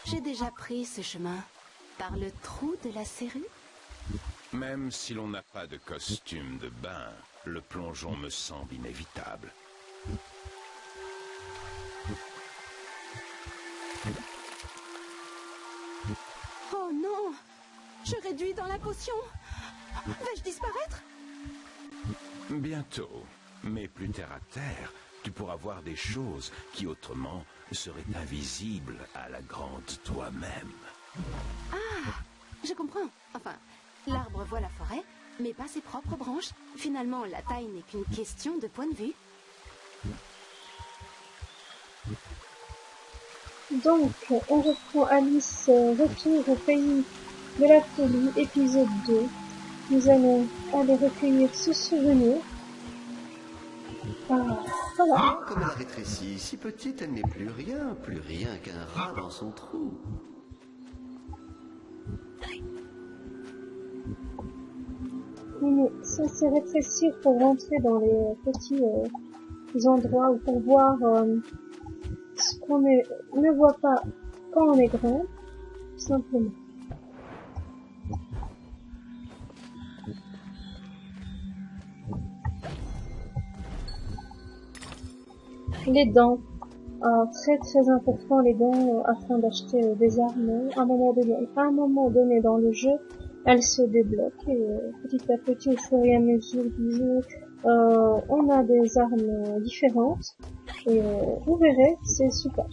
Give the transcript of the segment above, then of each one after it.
J'ai déjà pris ce chemin par le trou de la serrure. Même si l'on n'a pas de costume de bain, le plongeon me semble inévitable. Oh non! Je réduis dans la potion! Vais-je disparaître? Bientôt, mais plus terre à terre, tu pourras voir des choses qui autrement seraient invisibles à la grande toi-même. Ah! Je comprends. Enfin, l'arbre voit la forêt, mais pas ses propres branches. Finalement, la taille n'est qu'une question de point de vue. Donc, on reprend Alice, retour au pays de la folie, épisode 2. Nous allons aller recueillir ce souvenir. Ah, voilà. Oh, comme elle a rétréci, si petite, elle n'est plus rien qu'un rat dans son trou. On est censé rétrécir pour rentrer dans les petits endroits ou pour voir ce qu'on ne voit pas quand on est grand, tout simplement. Les dents, très important les dents afin d'acheter des armes. À un moment donné dans le jeu, elles se débloquent et petit à petit au fur et à mesure du jeu, on a des armes différentes et vous verrez, c'est super.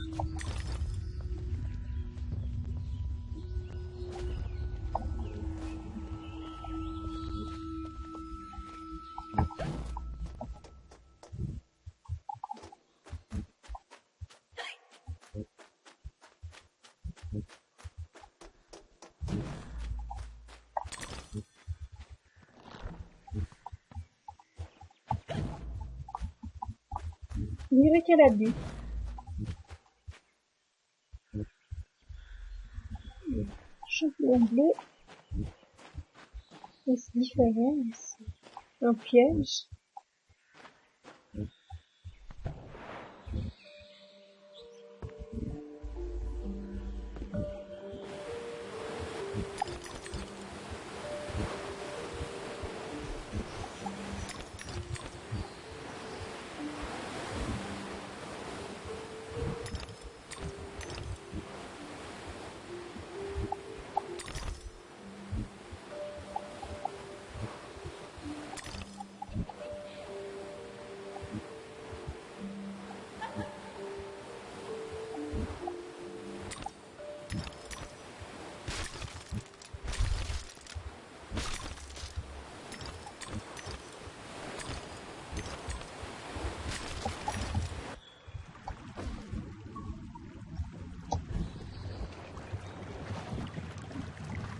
Je dirais qu'elle a bu. Champignon bleu. C'est différent. C'est un piège.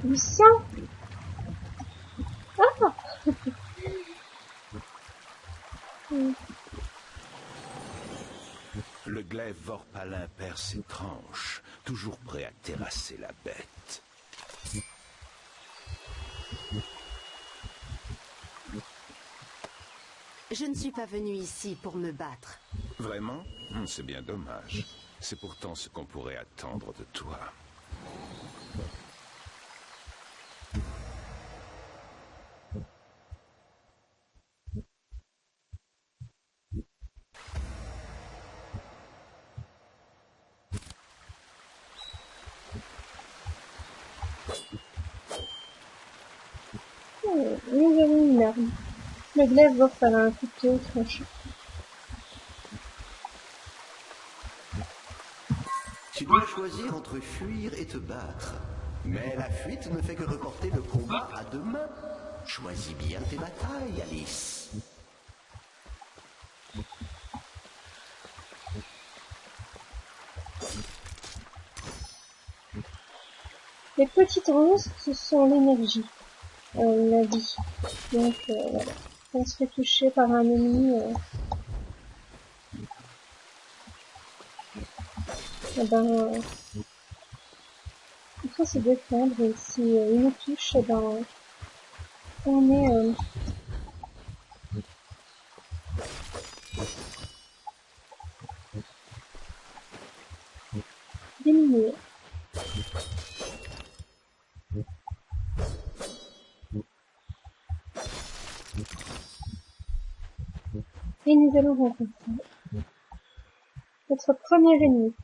Du sang. Ah. Le glaive vorpalin perd ses tranches, toujours prêt à terrasser la bête. Je ne suis pas venue ici pour me battre. Vraiment? C'est bien dommage. C'est pourtant ce qu'on pourrait attendre de toi. Nous avons une arme. Le glaive vorpalin, un couteau tranché. Tu dois choisir entre fuir et te battre. Mais la fuite ne fait que reporter le combat à demain. Choisis bien tes batailles, Alice. Les petites roses, ce sont l'énergie, la vie. Donc, voilà. Quand on se fait toucher par un ennemi, eh ben, il faut se défendre. Et si il nous touche, eh ben, on est mur. Et nous allons rencontrer notre premier ennemi.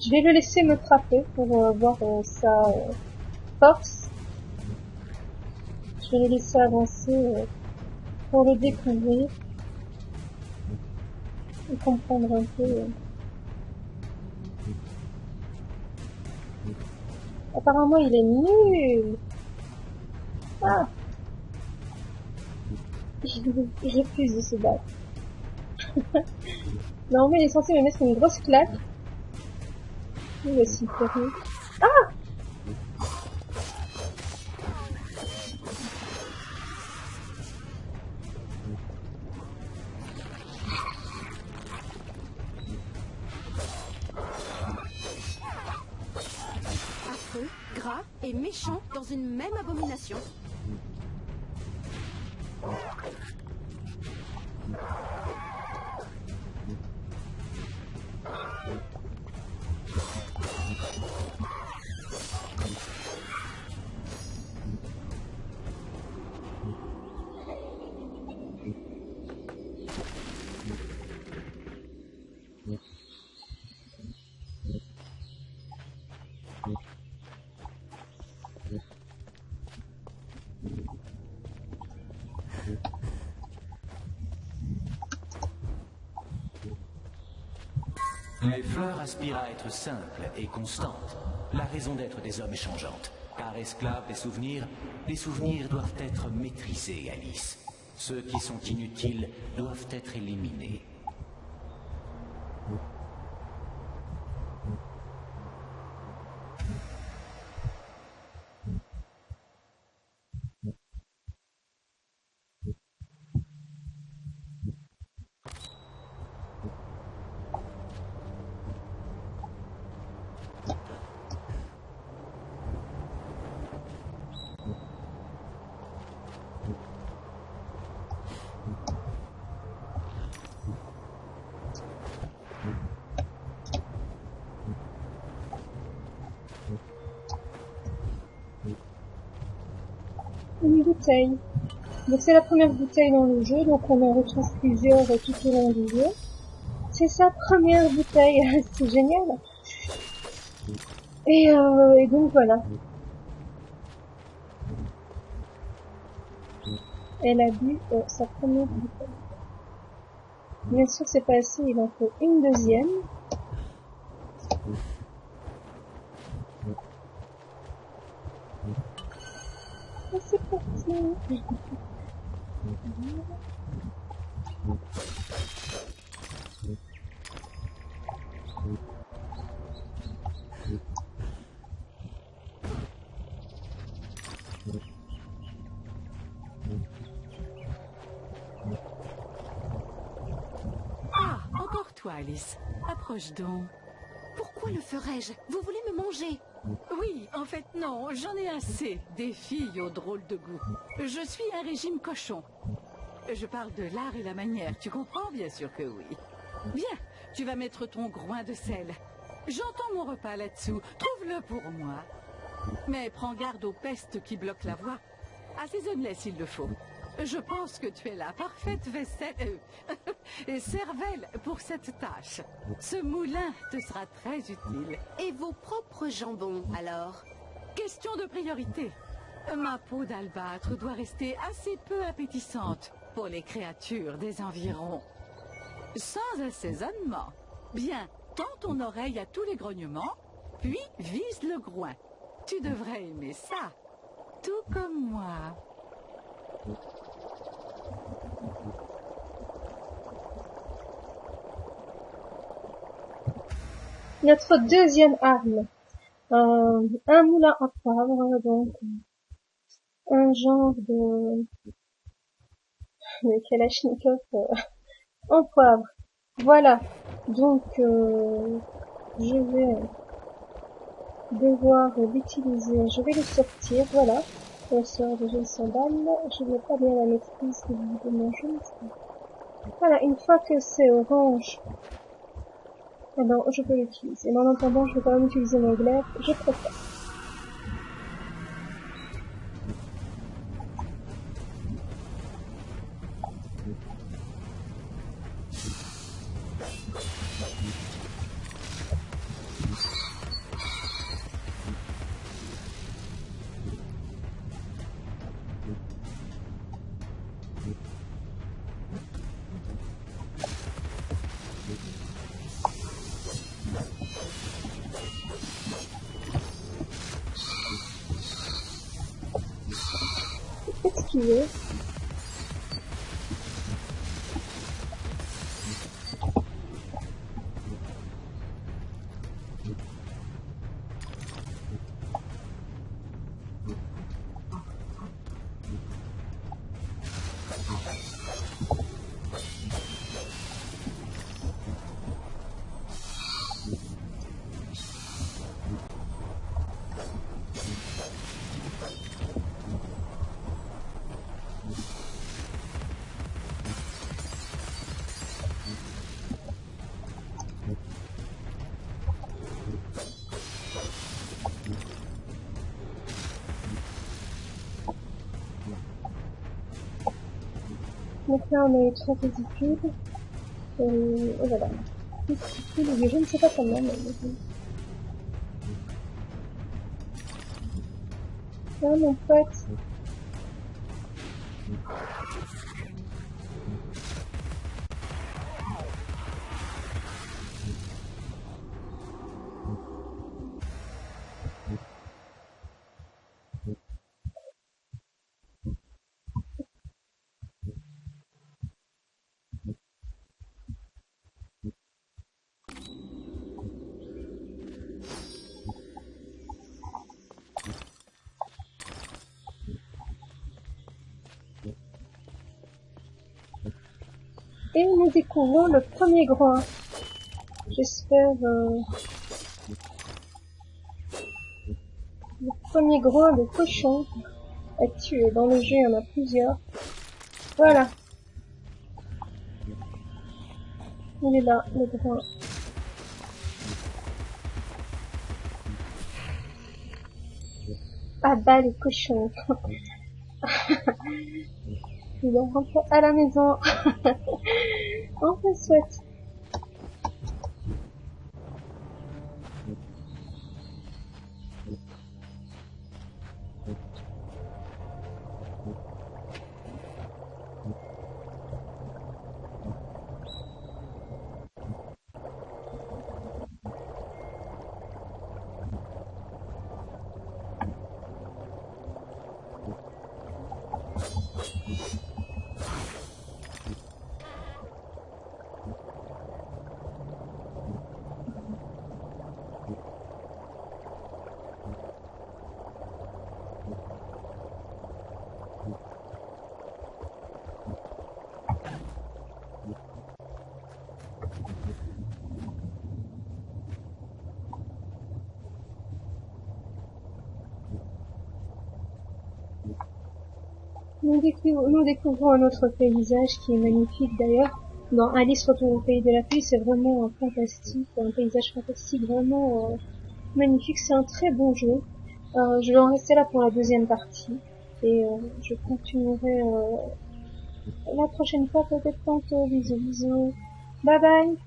Je vais le laisser me frapper pour voir sa force. Je vais le laisser avancer pour le découvrir et comprendre un peu. Apparemment, il est nul. Ah, il refuse de se battre. Normalement, il est censé me mettre une grosse claque. Il est si terrible. Ah! Affreux, gras et méchant dans une même abomination. Les fleurs aspirent à être simples et constantes, la raison d'être des hommes est changeante. Car esclaves des souvenirs, les souvenirs doivent être maîtrisés, Alice. Ceux qui sont inutiles doivent être éliminés. Une bouteille. Donc c'est la première bouteille dans le jeu, donc on en retrouve plusieurs tout au long du jeu. C'est sa première bouteille, c'est génial. Et donc voilà. Elle a bu sa première bouteille. Bien sûr c'est pas assez, il en faut une deuxième. Et c'est parti. Ah, encore toi, Alice. Approche donc. Pourquoi le ferais-je? Vous voulez me manger? Oui, en fait, non, j'en ai assez des filles aux drôles de goût. Je suis un régime cochon. Je parle de l'art et la manière, tu comprends? Bien sûr que oui. Bien, tu vas mettre ton groin de sel. J'entends mon repas là-dessous, trouve-le pour moi. Mais prends garde aux pestes qui bloquent la voie. Assaisonne-les s'il le faut. Je pense que tu es la parfaite vaisselle et cervelle pour cette tâche. Ce moulin te sera très utile. Et vos propres jambons, alors? Question de priorité. Ma peau d'albâtre doit rester assez peu appétissante pour les créatures des environs. Sans assaisonnement. Bien, tends ton oreille à tous les grognements, puis vise le groin. Tu devrais aimer ça, tout comme moi. Notre deuxième arme. Un moulin à poivre, donc un genre de kalachnikov en poivre. Voilà. Donc je vais devoir l'utiliser. Je vais le sortir, voilà. Le sort de jeu sans balle. Je n'ai pas bien la maîtrise de mon jeu. Voilà, une fois que c'est orange, eh ben, je peux l'utiliser. Mais en attendant, je vais quand même utiliser mon glaive. Je préfère. Esquiver. Donc là on est très ridicule. Et voilà. Je ne sais pas comment, mais... Là mon pote. Et nous découvrons le premier groin. J'espère... Le premier groin de cochon à tuer. Dans le jeu, il y en a plusieurs. Voilà. Il est là, le groin. Ah bah, les cochons. Il est rentré à la maison. On te souhaite. Nous découvrons un autre paysage qui est magnifique d'ailleurs. Dans Alice retourne au pays de la pluie, c'est vraiment fantastique, un paysage fantastique vraiment magnifique. C'est un très bon jeu. Je vais en rester là pour la deuxième partie et je continuerai la prochaine fois peut-être tantôt. Bisous bisous. Bye bye.